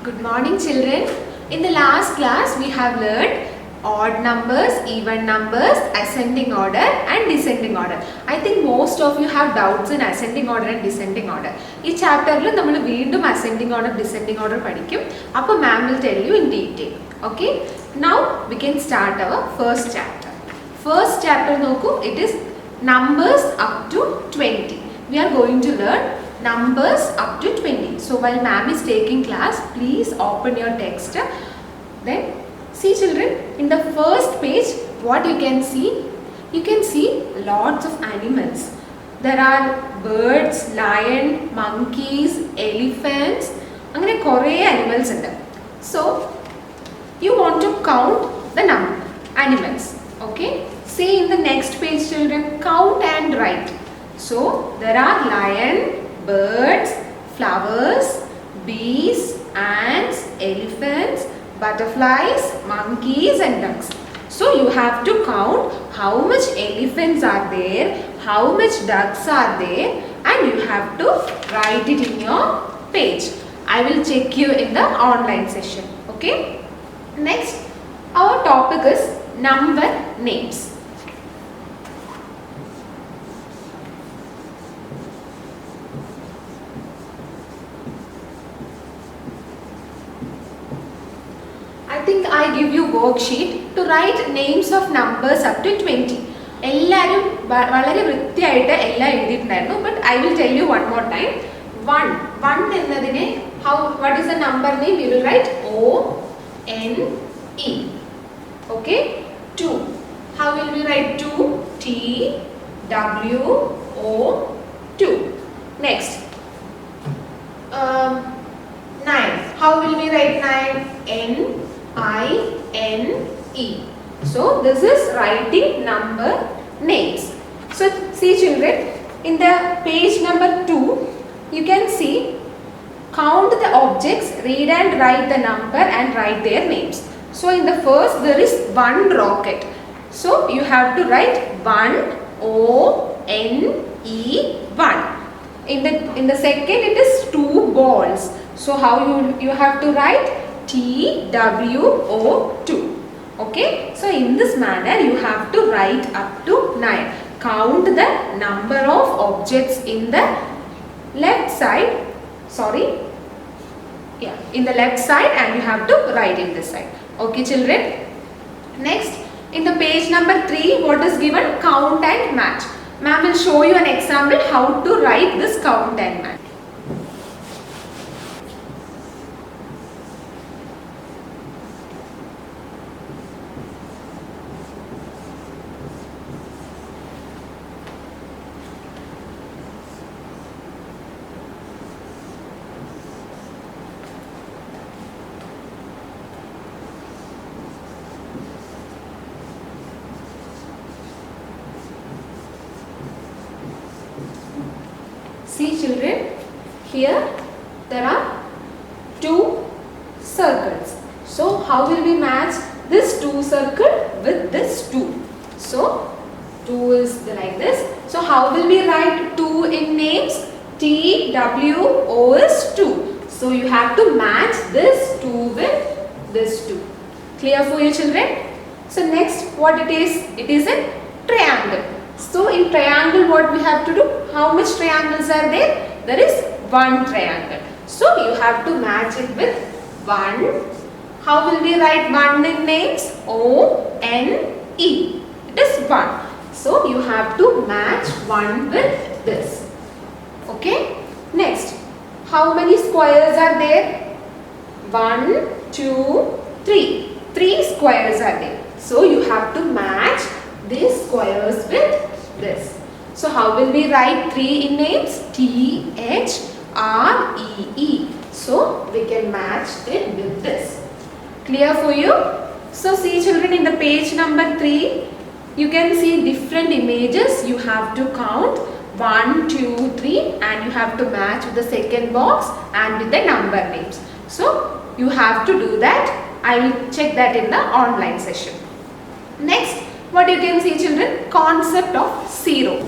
Good morning, children. In the last class, we have learned odd numbers, even numbers, ascending order and descending order. I think most of you have doubts in ascending order and descending order. This chapter, we will ascending order, descending order. Appo ma'am will tell you in detail. Okay? Now, we can start our first chapter. First chapter, it is numbers up to 20. We are going to learn numbers up to 20. So while ma'am is taking class, please open your text. Then see children, in the first page, what you can see? You can see lots of animals. There are birds, lion, monkeys, elephants, angane kore animals in them. So you want to count the number animals. Okay? See in the next page children, count and write. So there are lion, birds, flowers, bees, ants, elephants, butterflies, monkeys and ducks. So you have to count how much elephants are there, how much ducks are there, and you have to write it in your page. I will check you in the online session. Okay? Next, our topic is number names. I think I give you worksheet to write names of numbers up to 20. എല്ലാവരും വളരെ വൃത്തിയായിട്ട് എല്ലാം എഴുതിയിട്ടുണ്ടായിരുന്നു. But I will tell you one more time. 1 എന്നതിനെ what is the number name? We will write O-N-E. Okay? 2. How will we write 2? T-W-O-2. Next. 9. How will we write 9? N-I-N-E. So this is writing number names. So see children, in the page number 2, you can see count the objects, read and write the number and write their names. So in the first there is one rocket. So you have to write 1 O-N-E 1. In the second it is 2 balls. So how you have to write T-W-O-2. Okay? So in this manner you have to write up to 9. Count the number of objects in the left side. Sorry. Yeah, in the left side, and you have to write in this side. Okay children? Next, in the page number 3, what is given? Count and match. Ma'am will show you an example how to write this count and match. See children, here there are 2 circles. So how will we match this 2 circle with this 2? So 2 is like this. So how will we write 2 in names? T-W-O is 2. So you have to match this 2 with this 2. Clear for you children? So next what it is? It is a triangle. So in triangle what we have to do? How much triangles are there? There is 1 triangle. So you have to match it with 1. How will we write 1 in names? O-N-E. It is 1. So you have to match 1 with this. Okay? Next, how many squares are there? 1, 2, 3. 3 squares are there. So you have to match these squares with this. So how will we write 3 in names? T-H-R-E-E. So we can match it with this. Clear for you? So see children, in the page number 3, you can see different images. You have to count 1, 2, 3 and you have to match with the second box and with the number names. So you have to do that. I will check that in the online session. Next, what you can see children? Concept of 0.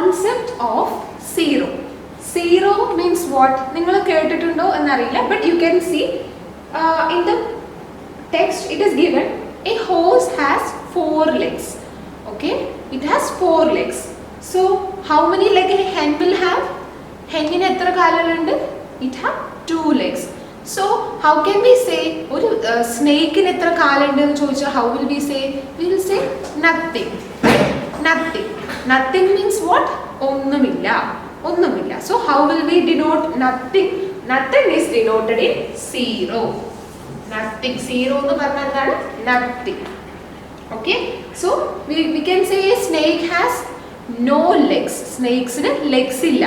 concept of zero. Zero means what? നിങ്ങൾ കേട്ടിട്ടുണ്ടോ എന്നറിയില്ല, but you can see in the text it is given a horse has 4 legs. Okay, it has 4 legs. So how many legs a hen will have? Henine എത്ര കാലുകളുണ്ട്? It have 2 legs. So how can we say ഒരു സ്നേക്കിന് എത്ര കാലുണ്ട് എന്ന് ചോദിച്ചാൽ how will we say? We will say nothing. Nothing. Nothing means what? ഒന്നുമില്ല. ഒന്നുമില്ല. So how will we denote nothing? Nothing is denoted in zero. Nothing. Zero എന്ന് പറഞ്ഞാൽ എന്താണ്? Nothing. Okay. So we can say a snake has no legs. Snakesന് legs ഇല്ല.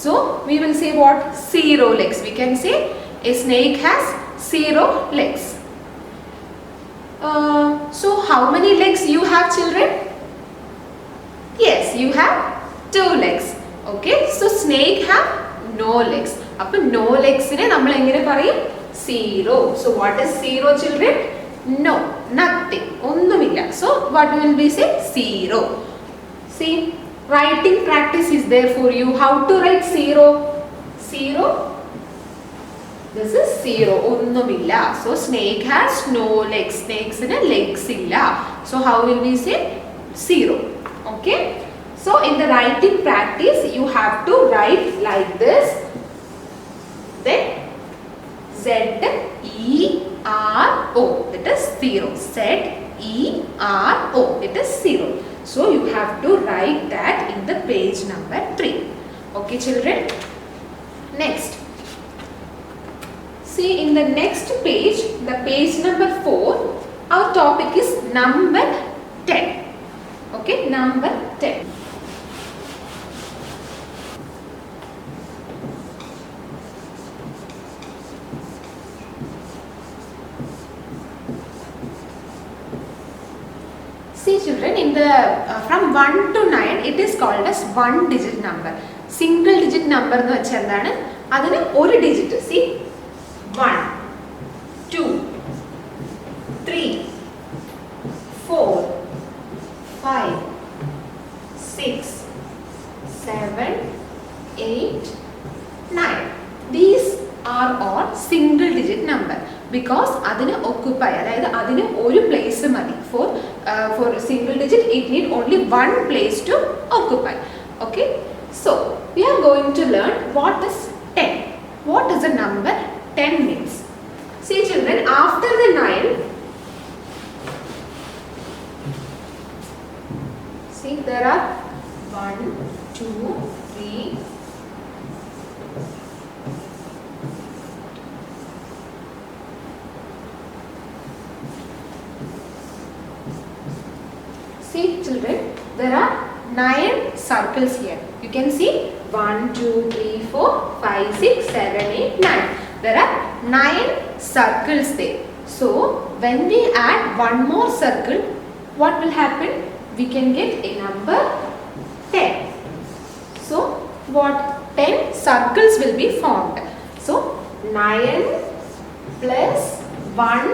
So we will say what? Zero legs. We can say a snake has 0 legs. So how many legs you have, children? Yes, you have 2 legs. Okay, so snake have no legs. Appo no legs ine nammal engane parayum? 0. So what is 0, children? No, nothing. Onnumilla. So what will we say? 0. See, writing practice is there for you. How to write 0? 0. This is 0. Onnumilla. So snake has no legs. Snakes ine legs illa. So how will we say? 0. Okay. So in the writing practice you have to write like this. Then Z-E-R-O. It is 0. Z-E-R-O. It is 0. So you have to write that in the page number 3. Okay, children. Next. See, in the next page, the page number 4, our topic is number 10. Okay, number 10. See, children, in the from 1 to 9 it is called as one digit number. Single digit number എന്ന് വെച്ചാൽ എന്താണ്? അതിന് ഒരു digit. See, 1, 2, 3, 4, 5, 6, 7, 8, 9. These are all single digit number because adinu occupy adayathu adinu oru place madi for single digit it need only one place to occupy. Okay, so we are going to learn what is 10. What is the number 10 means? See, children, after the 9, see, there are 1, 2, 3, see, children, there are 9 circles here. You can see 1, 2, 3, 4, 5, 6, 7, 8, 9. There are 9 circles there. So when we add one more circle, what will happen? We can get a number 10. So what? 10 circles will be formed. So 9 plus 1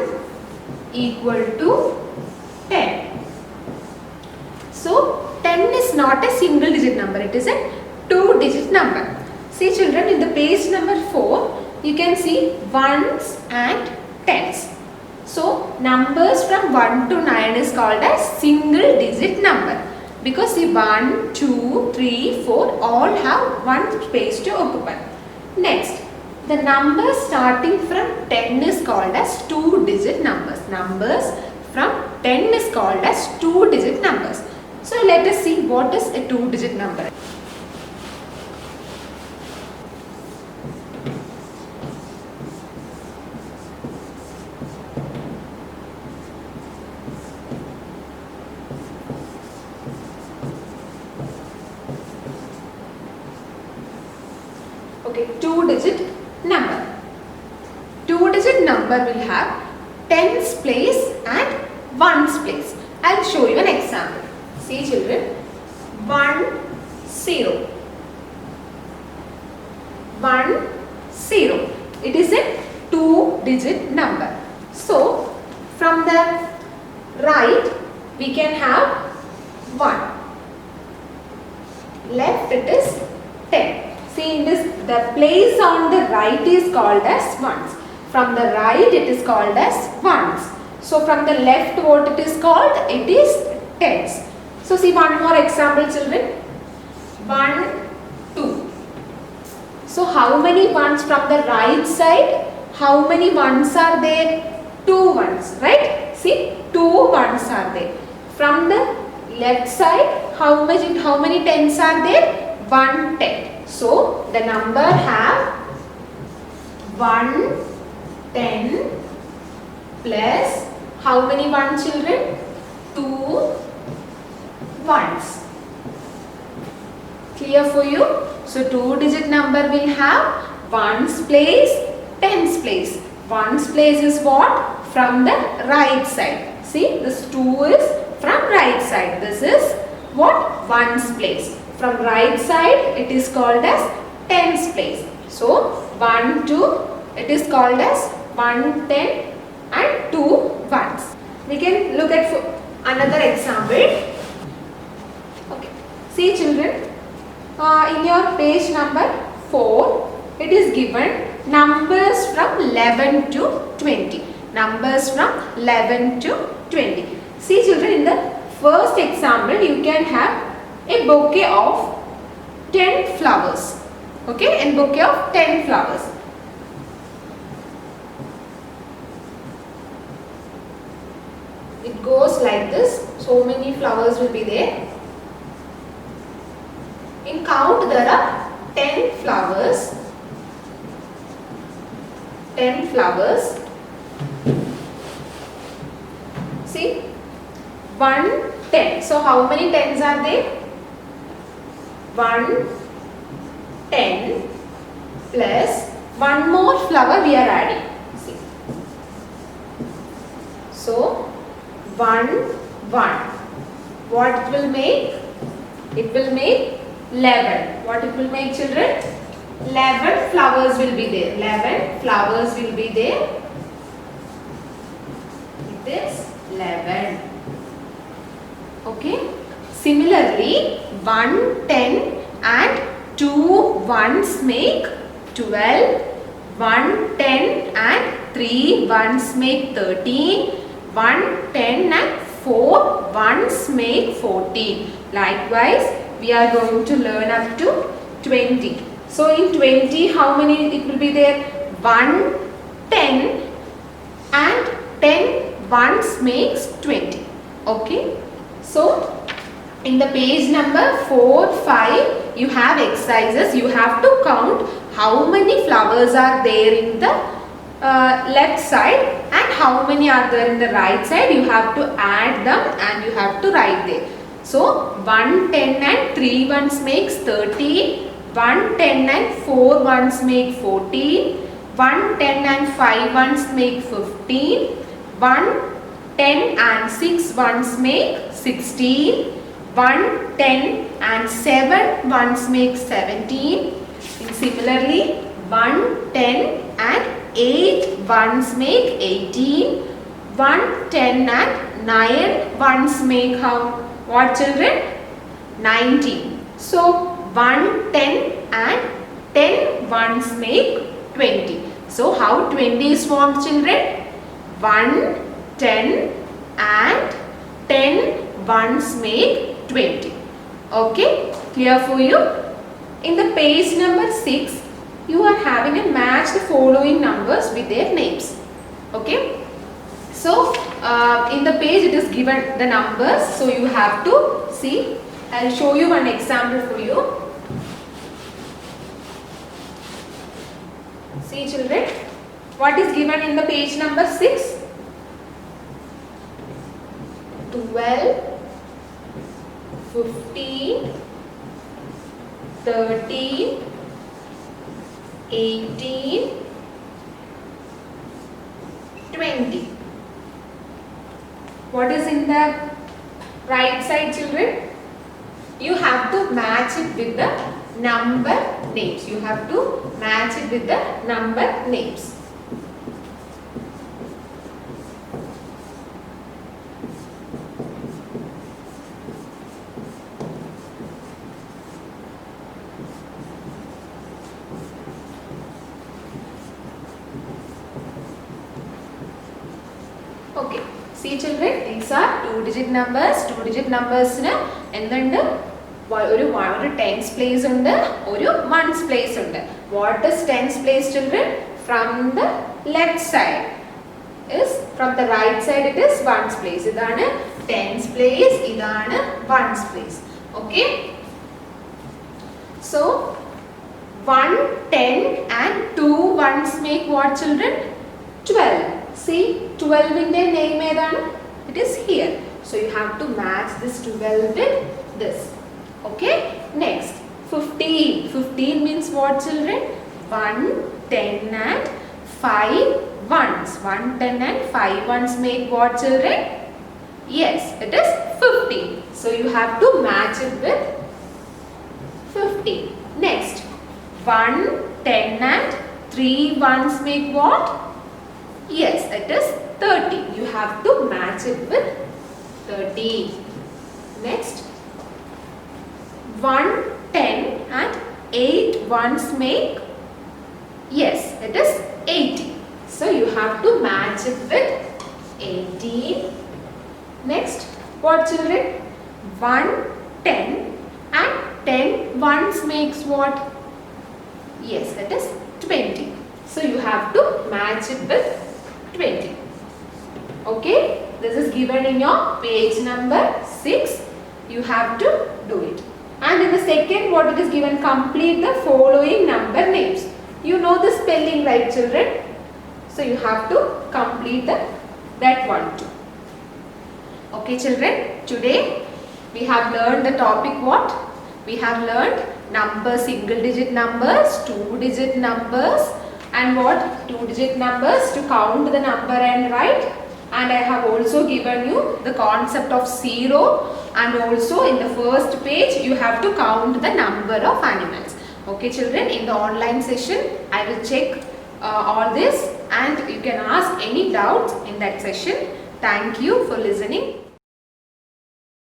equal to 10. So 10 is not a single digit number, it is a 2 digit number. See, children, in the page number 4 you can see ones and tens. So numbers from 1 to 9 is called as single digit number because the 1, 2, 3, 4 all have one space to occupy. Next, the numbers starting from 10 is called as 2 digit numbers. Numbers from 10 is called as 2 digit numbers. So let us see what is a 2 digit number. Okay, 2 digit number. 2 digit number will have tens place and ones place. I'll show you an example. See, children, 1, 0. 1, 0. It is a 2 digit number. So from the right we can have 1. left it is 10. See, in this, the place on the right is called as ones. From the right it is called as ones. So from the left what it is called? It is tens. So see one more example children. 1, 2. So how many ones from the right side? How many ones are there? 2 ones, right? See, 2 ones are there. From the left side, how many tens are there? 1 10. So the number have 1 10 plus how many ones children? 2 ones. Clear for you? So 2-digit number will have ones place, tens place. Ones place is what? From the right side. See, this 2 is from right side. This is what? Ones place. From right side it is called as tens place. So 1 2 it is called as 1 10 and 2 ones. We can look at another example. Okay. See children, in your page number 4 it is given numbers from 11 to 20. Numbers from 11 to 20. See children, in the first example you can have a bouquet of 10 flowers. Okay, a bouquet of 10 flowers. It goes like this. So many flowers will be there. In count there are 10 flowers. 10 flowers. See, 1 10. So how many tens are there? 1 10 plus one more flower we are adding. See. So 1 1. What it will make? It will make 11. What it will make children? 11 flowers will be there. 11 flowers will be there. It is 11. Okay. Similarly, 1 10 and 2 ones make 12. 1 10 and 3 ones make 13. 1 10 and 4 ones make 14. Likewise, we are going to learn up to 20. So in 20, how many it will be there? 1 10 and 10 ones makes 20. Okay. So in the page number 4, 5, you have exercises. You have to count how many flowers are there in the left side and how many are there in the right side. You have to add them and you have to write there. So 1 10 and 3 ones makes 13. 1 10 and 4 ones make 14. 1 10 and 5 ones make 15. 1 10 and 6 ones make 16. 1 10 and 7 ones make 17. And similarly 1 10 and 8 ones make 18. 1 10 and 9 ones make how? What children? 19. So 1 10 and 10 ones make 20. So how 20 is formed children? 1 10 and 10 ones make 20. Okay, clear for you? In the page number 6, you are having a match the following numbers with their names. Okay, so in the page it is given the numbers, so you have to see. I will show you one example for you. See children, what is given in the page number 6? 12, 15, 13, 18, 20. What is in the right side children? You have to match it with the number names. You have to match it with the number names. Okay. See children, these are 2-digit numbers. 2-digit numbers എന്തുണ്ട്? ഒരു tens place ഉണ്ട്, ഒരു ones place ഉണ്ട്. What is tens place children? From the left side is, from the right side it is ones place. ഇതാണ് tens place, ഇതാണ് ones place. Okay. So 1, 10 and 2 ones make what children? 12. See, 12 in their name edana? It is here. So you have to match this 12 with this. Okay. Next, 15. 15 means what children? 1, 10 and 5 ones. 1, 10 and 5 ones make what children? Yes, it is 15. So you have to match it with 15. Next, 1, 10 and 3 ones make what? Yes, it is 30. You have to match it with 30. Next, 1, 10 and 8 ones make, yes, it is 80. So you have to match it with 18. Next, what children? 1, 10 and 10 ones makes what? Yes, it is 20. So you have to match it with 20. Okay, this is given in your page number 6. You have to do it. And in the second, what it is given? Complete the following number names. You know the spelling, right children? So you have to complete that one too. Okay children, today we have learned the topic what? We have learned numbers, single digit numbers, 2-digit numbers, and what? 2-digit numbers to count the number and write. And I have also given you the concept of zero, and also in the first page you have to count the number of animals. Okay children, in the online session I will check all this, and you can ask any doubts in that session. Thank you for listening.